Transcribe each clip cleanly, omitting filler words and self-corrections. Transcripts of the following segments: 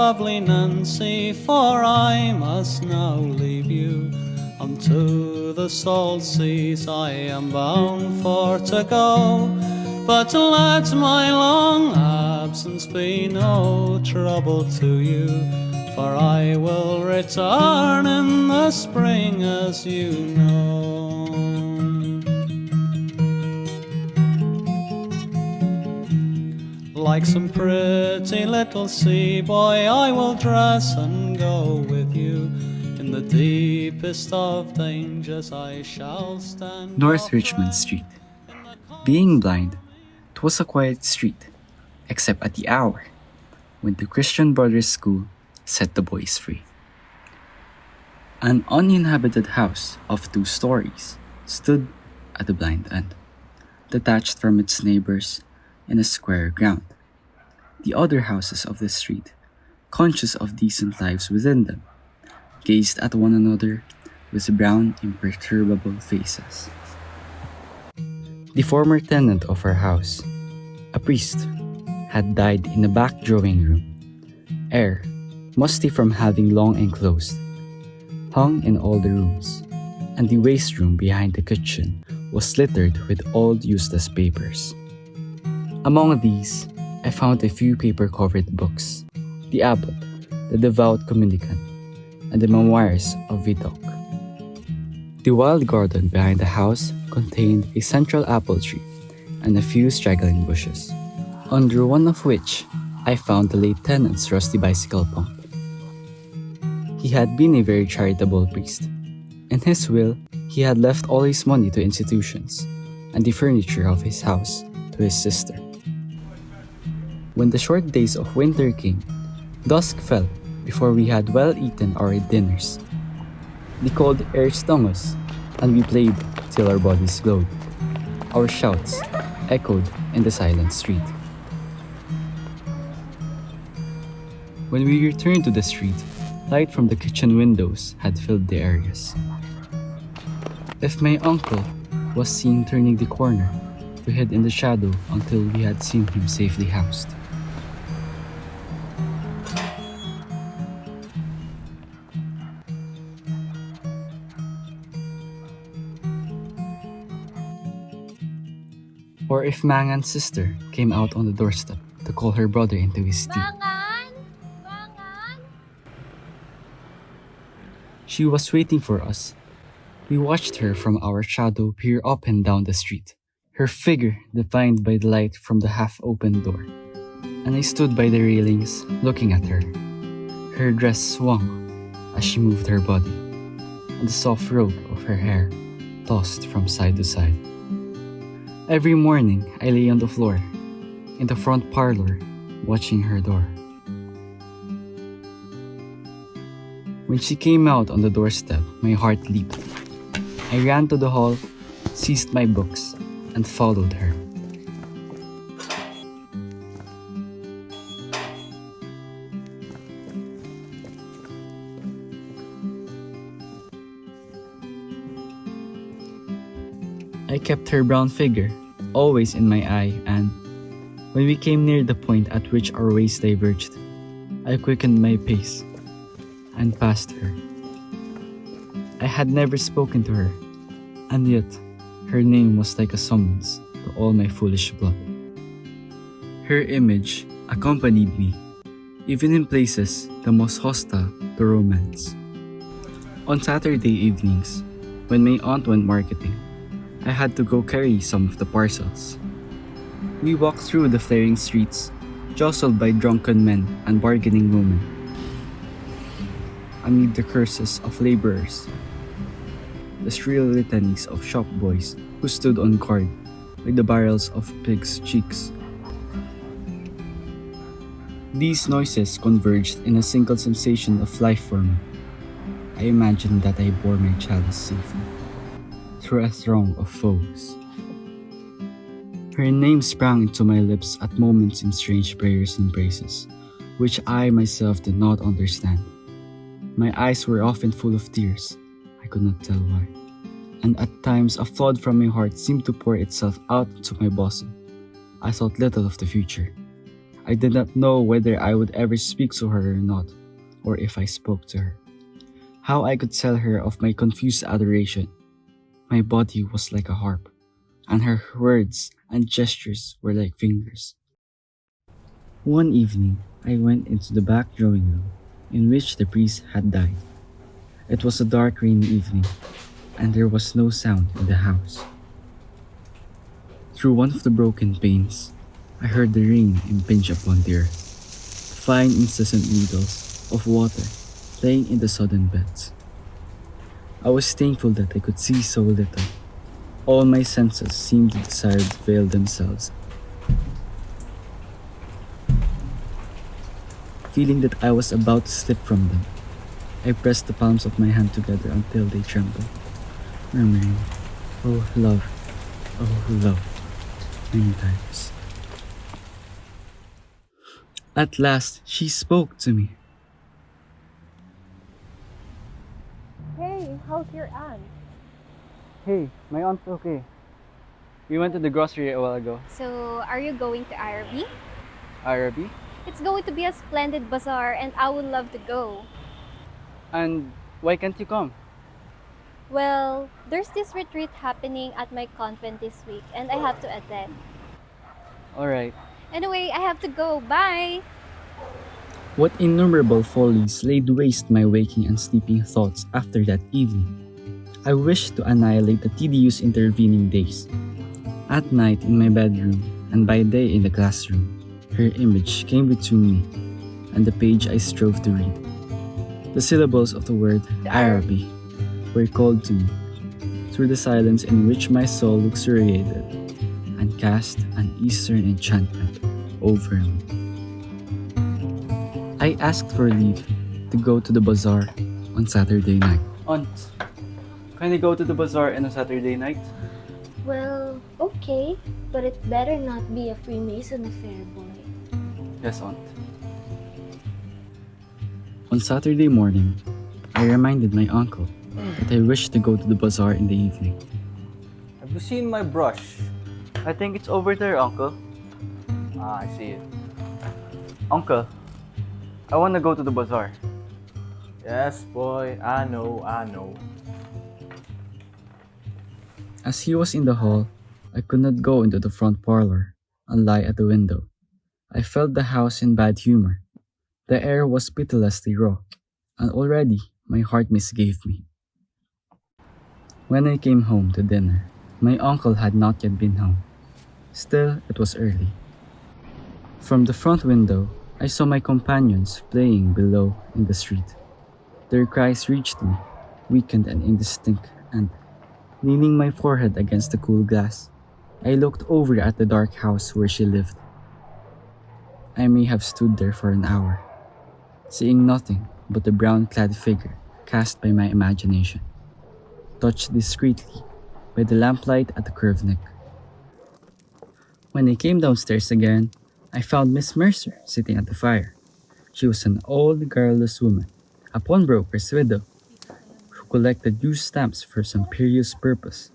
lovely Nancy, for I must now leave you. Unto the salt seas I am bound for to go, but let my long absence be no trouble to you, for I will return in the spring, as you know. Like some pretty little sea boy, I will dress and go with you. In the deepest of dangers I shall stand. North Richmond Street. Being blind, 'twas a quiet street, except at the hour when the Christian Brothers School set the boys free. An uninhabited house of 2 stories stood at the blind end, detached from its neighbors in a square ground. The other houses of the street, conscious of decent lives within them, gazed at one another with brown, imperturbable faces. The former tenant of our house, a priest, had died in the back drawing room. Air, musty from having long enclosed, hung in all the rooms, and the waste room behind the kitchen was littered with old useless papers. Among these, I found a few paper-covered books, the Abbot, the Devout Communicant, and the Memoirs of Vidocq. The wild garden behind the house contained a central apple tree and a few straggling bushes, under one of which I found the late tenant's rusty bicycle pump. He had been a very charitable priest. In his will, he had left all his money to institutions and the furniture of his house to his sister. When the short days of winter came, dusk fell before we had well eaten our dinners. The cold air stung us, and we played till our bodies glowed. Our shouts echoed in the silent street. When we returned to the street, light from the kitchen windows had filled the areas. If my uncle was seen turning the corner, we hid in the shadow until we had seen him safely housed. Or if Mangan's sister came out on the doorstep to call her brother into his tea. Mangan! Mangan! She was waiting for us. We watched her from our shadow peer up and down the street, her figure defined by the light from the half-open door. And I stood by the railings looking at her. Her dress swung as she moved her body, and the soft rope of her hair tossed from side to side. Every morning, I lay on the floor, in the front parlor, watching her door. When she came out on the doorstep, my heart leaped. I ran to the hall, seized my books, and followed her. I kept her brown figure always in my eye, and when we came near the point at which our ways diverged, I quickened my pace and passed her. I had never spoken to her, and yet her name was like a summons to all my foolish blood. Her image accompanied me, even in places the most hostile to romance. On Saturday evenings, when my aunt went marketing, I had to go carry some of the parcels. We walked through the flaring streets, jostled by drunken men and bargaining women. Amid the curses of laborers, the shrill litanies of shop boys who stood on guard with the barrels of pigs' cheeks. These noises converged in a single sensation of life for me. I imagined that I bore my chalice safely through a throng of foes. Her name sprang into my lips at moments in strange prayers and praises, which I myself did not understand. My eyes were often full of tears. I could not tell why. And at times a flood from my heart seemed to pour itself out into my bosom. I thought little of the future. I did not know whether I would ever speak to her or not, or if I spoke to her. How I could tell her of my confused adoration. My body was like a harp, and her words and gestures were like fingers. One evening, I went into the back drawing room in which the priest had died. It was a dark, rainy evening, and there was no sound in the house. Through one of the broken panes, I heard the rain impinge upon the earth, fine incessant needles of water playing in the sodden beds. I was thankful that I could see so little. All my senses seemed to desire to veil themselves, feeling that I was about to slip from them. I pressed the palms of my hand together until they trembled, murmuring, "Oh love," many times. At last, she spoke to me. Hey, how's your aunt? Hey, my aunt's okay. We went to the grocery a while ago. So, are you going to Araby? Araby? It's going to be a splendid bazaar and I would love to go. And why can't you come? Well, there's this retreat happening at my convent this week and I have to attend. Alright. Anyway, I have to go. Bye! What innumerable follies laid waste my waking and sleeping thoughts after that evening. I wished to annihilate the tedious intervening days. At night in my bedroom and by day in the classroom, her image came between me and the page I strove to read. The syllables of the word Araby were called to me through the silence in which my soul luxuriated and cast an eastern enchantment over me. I asked for leave to go to the bazaar on Saturday night. Aunt, can I go to the bazaar on a Saturday night? Well, okay, but it better not be a Freemason affair, boy. Yes, Aunt. On Saturday morning, I reminded my uncle that I wished to go to the bazaar in the evening. Have you seen my brush? I think it's over there, Uncle. Ah, I see it. Uncle, I want to go to the bazaar. Yes, boy, I know. As he was in the hall, I could not go into the front parlor and lie at the window. I felt the house in bad humor. The air was pitilessly raw, and already my heart misgave me. When I came home to dinner, my uncle had not yet been home. Still, it was early. From the front window, I saw my companions playing below in the street. Their cries reached me, weakened and indistinct, and, leaning my forehead against the cool glass, I looked over at the dark house where she lived. I may have stood there for an hour, seeing nothing but the brown-clad figure cast by my imagination, touched discreetly by the lamplight at the curved neck. When I came downstairs again, I found Miss Mercer sitting at the fire. She was an old, garrulous woman, a pawnbroker's widow, who collected used stamps for some perious purpose.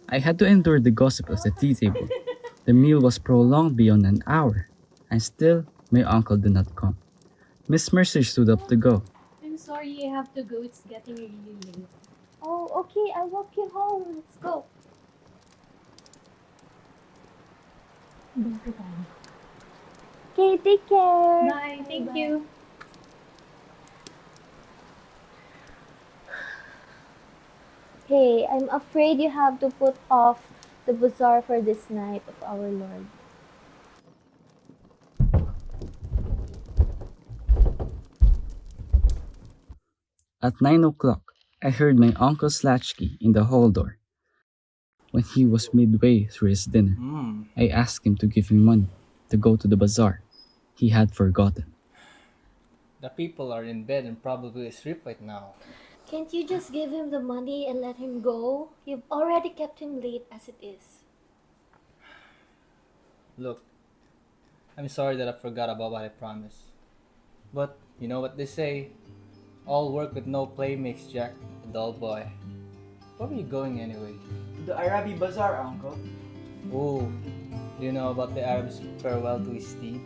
I had to endure the gossip of the tea table. The meal was prolonged beyond an hour, and still my uncle did not come. Miss Mercer stood up to go. I'm sorry I have to go. It's getting really late. Oh, okay. I'll walk you home. Let's go. Okay, take care. Bye, thank you. Hey, I'm afraid you have to put off the bazaar for this night of our Lord. At 9 o'clock, I heard my uncle's latchkey in the hall door. When he was midway through his dinner, I asked him to give me money to go to the bazaar. He had forgotten. The people are in bed and probably asleep right now. Can't you just give him the money and let him go? You've already kept him late as it is. Look, I'm sorry that I forgot about what I promised. But you know what they say? All work with no play makes Jack a dull boy. Where are you going anyway? The Araby Bazaar, Uncle. Oh, do you know about the Arab's farewell to his steed?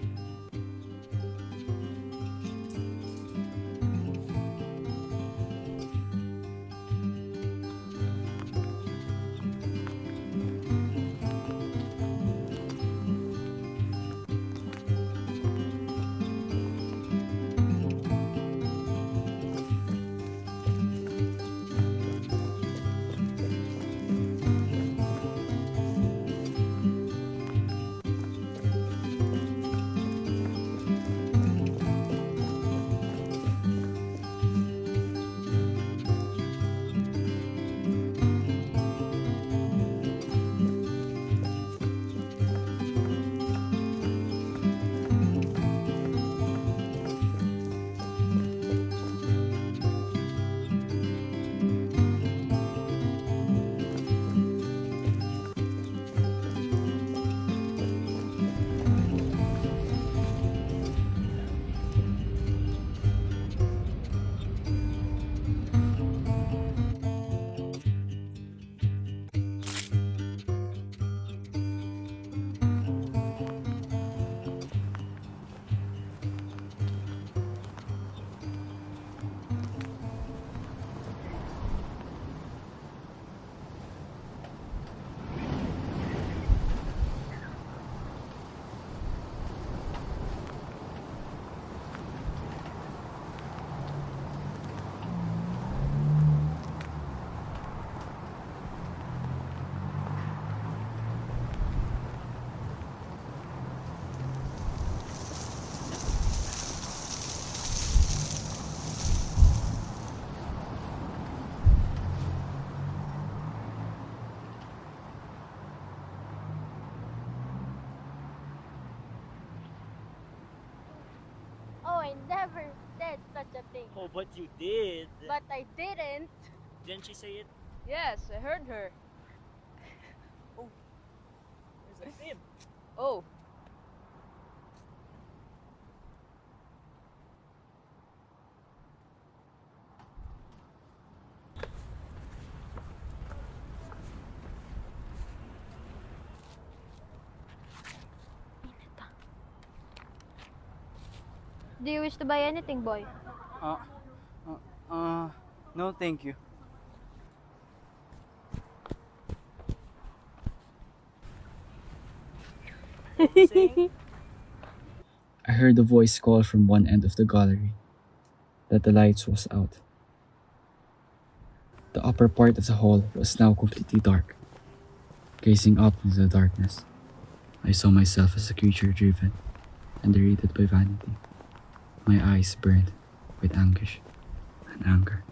I never did such a thing. Oh, but you did. But I didn't. Didn't she say it? Yes, I heard her. There's a fib. Oh. Do you wish to buy anything, boy? No, thank you. What you saying? I heard a voice call from one end of the gallery that the lights was out. The upper part of the hall was now completely dark. Gazing up into the darkness, I saw myself as a creature driven and derided by vanity. My eyes burned with anguish and anger.